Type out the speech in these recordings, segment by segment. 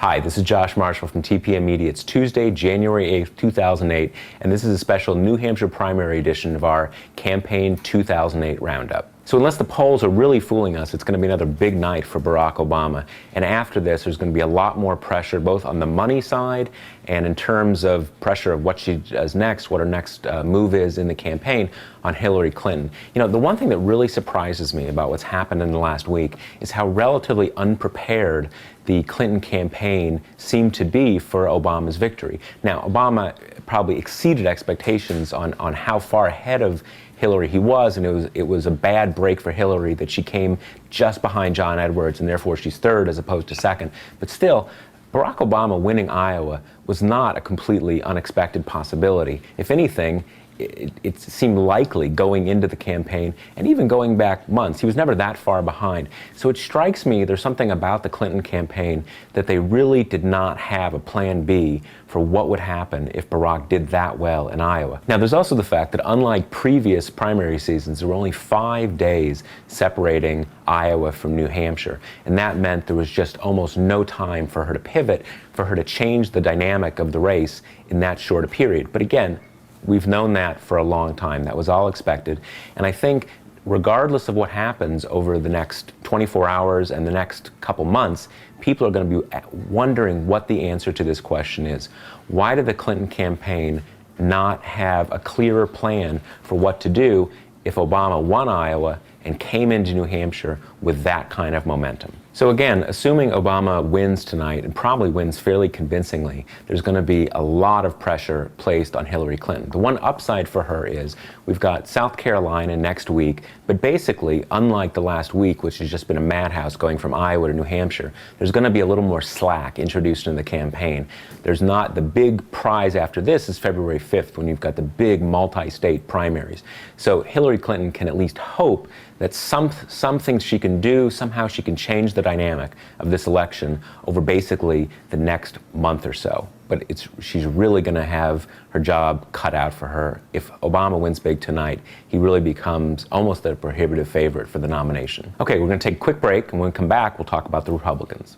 Hi, this is Josh Marshall from TPMtv. It's Tuesday, January 8th, 2008, and this is a special New Hampshire primary edition of our Campaign 2008 Roundup. So unless the polls are really fooling us, it's going to be another big night for Barack Obama. And after this, there's going to be a lot more pressure, both on the money side and in terms of pressure of what she does next, what her next move is in the campaign on Hillary Clinton. You know, the one thing that really surprises me about what's happened in the last week is how relatively unprepared the Clinton campaign seemed to be for Obama's victory. Now, Obama probably exceeded expectations on how far ahead of Hillary he was, and it was a bad break for Hillary that she came just behind John Edwards, and therefore she's third as opposed to second. But still, Barack Obama winning Iowa was not a completely unexpected possibility. If anything, it seemed likely going into the campaign, and even going back months. He was never that far behind. So it strikes me there's something about the Clinton campaign that they really did not have a plan B for what would happen if Barack did that well in Iowa. Now, there's also the fact that unlike previous primary seasons, there were only 5 days separating Iowa from New Hampshire, and that meant there was just almost no time for her to pivot, for her to change the dynamic of the race in that short a period. But again, we've known that for a long time. That was all expected. And I think regardless of what happens over the next 24 hours and the next couple months, people are going to be wondering what the answer to this question is. Why did the Clinton campaign not have a clearer plan for what to do if Obama won Iowa and came into New Hampshire with that kind of momentum? So again, assuming Obama wins tonight, and probably wins fairly convincingly, there's going to be a lot of pressure placed on Hillary Clinton. The one upside for her is we've got South Carolina next week, but basically, unlike the last week, which has just been a madhouse going from Iowa to New Hampshire, there's going to be a little more slack introduced in the campaign. There's not the big prize after this is February 5th, when you've got the big multi-state primaries. So Hillary Clinton can at least hope that some things she can do, somehow she can change the dynamic of this election over basically the next month or so. But she's really going to have her job cut out for her. If Obama wins big tonight, he really becomes almost a prohibitive favorite for the nomination. Okay, we're going to take a quick break, and when we come back, we'll talk about the Republicans.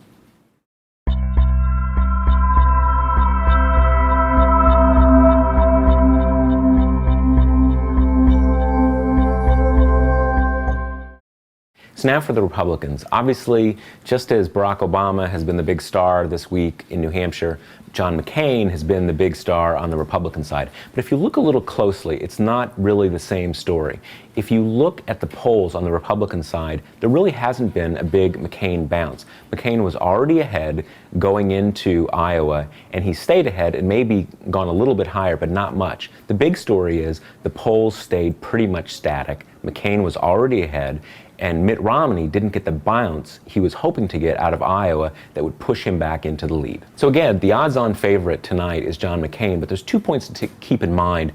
So now for the Republicans. Obviously, just as Barack Obama has been the big star this week in New Hampshire, John McCain has been the big star on the Republican side. But if you look a little closely, it's not really the same story. If you look at the polls on the Republican side, there really hasn't been a big McCain bounce. McCain was already ahead going into Iowa, and he stayed ahead and maybe gone a little bit higher, but not much. The big story is the polls stayed pretty much static. McCain was already ahead, and Mitt Romney didn't get the bounce he was hoping to get out of Iowa that would push him back into the lead. So again, the odds-on favorite tonight is John McCain, but there's 2 points to keep in mind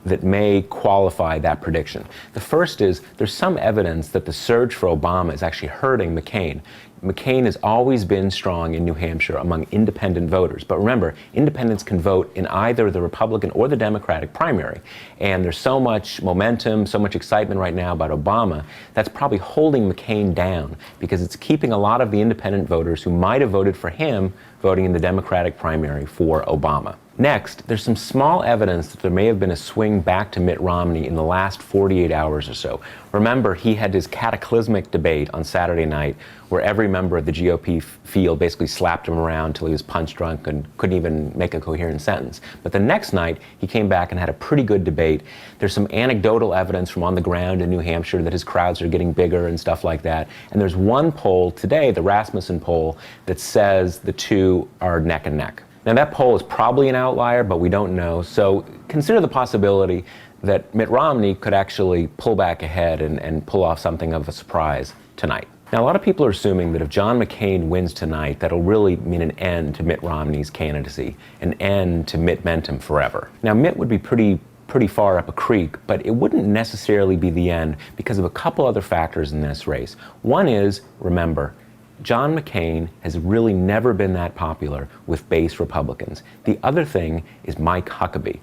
that may qualify that prediction. The first is there's some evidence that the surge for Obama is actually hurting McCain. McCain has always been strong in New Hampshire among independent voters. But remember, independents can vote in either the Republican or the Democratic primary. And there's so much momentum, so much excitement right now about Obama, that's probably holding McCain down because it's keeping a lot of the independent voters who might have voted for him voting in the Democratic primary for Obama. Next, there's some small evidence that there may have been a swing back to Mitt Romney in the last 48 hours or so. Remember, he had his cataclysmic debate on Saturday night where every member of the GOP field basically slapped him around till he was punch drunk and couldn't even make a coherent sentence. But the next night, he came back and had a pretty good debate. There's some anecdotal evidence from on the ground in New Hampshire that his crowds are getting bigger and stuff like that. And there's one poll today, the Rasmussen poll, that says the two are neck and neck. Now, that poll is probably an outlier, but we don't know. So consider the possibility that Mitt Romney could actually pull back ahead and pull off something of a surprise tonight. Now, a lot of people are assuming that if John McCain wins tonight, that'll really mean an end to Mitt Romney's candidacy, an end to Mitt-mentum forever. Now, Mitt would be pretty far up a creek, but it wouldn't necessarily be the end because of a couple other factors in this race. One is, remember, John McCain has really never been that popular with base Republicans. The other thing is Mike Huckabee.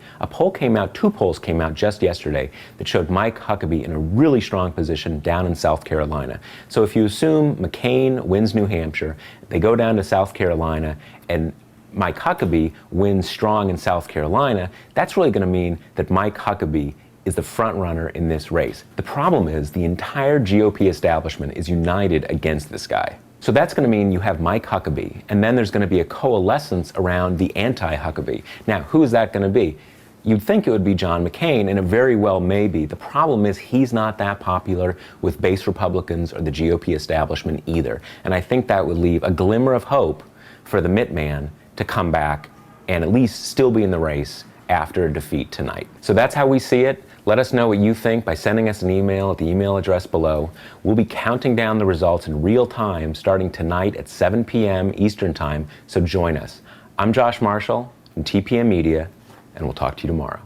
Two polls came out just yesterday that showed Mike Huckabee in a really strong position down in South Carolina. So if you assume McCain wins New Hampshire, they go down to South Carolina, and Mike Huckabee wins strong in South Carolina, that's really going to mean that Mike Huckabee is the front runner in this race. The problem is the entire GOP establishment is united against this guy. So that's going to mean you have Mike Huckabee, and then there's going to be a coalescence around the anti-Huckabee. Now, who is that going to be? You'd think it would be John McCain, and it very well may be. The problem is he's not that popular with base Republicans or the GOP establishment either. And I think that would leave a glimmer of hope for the Mitt man to come back and at least still be in the race after a defeat tonight. So that's how we see it. Let us know what you think by sending us an email at the email address below. We'll be counting down the results in real time starting tonight at 7 p.m. Eastern Time, so join us. I'm Josh Marshall from TPM Media, and we'll talk to you tomorrow.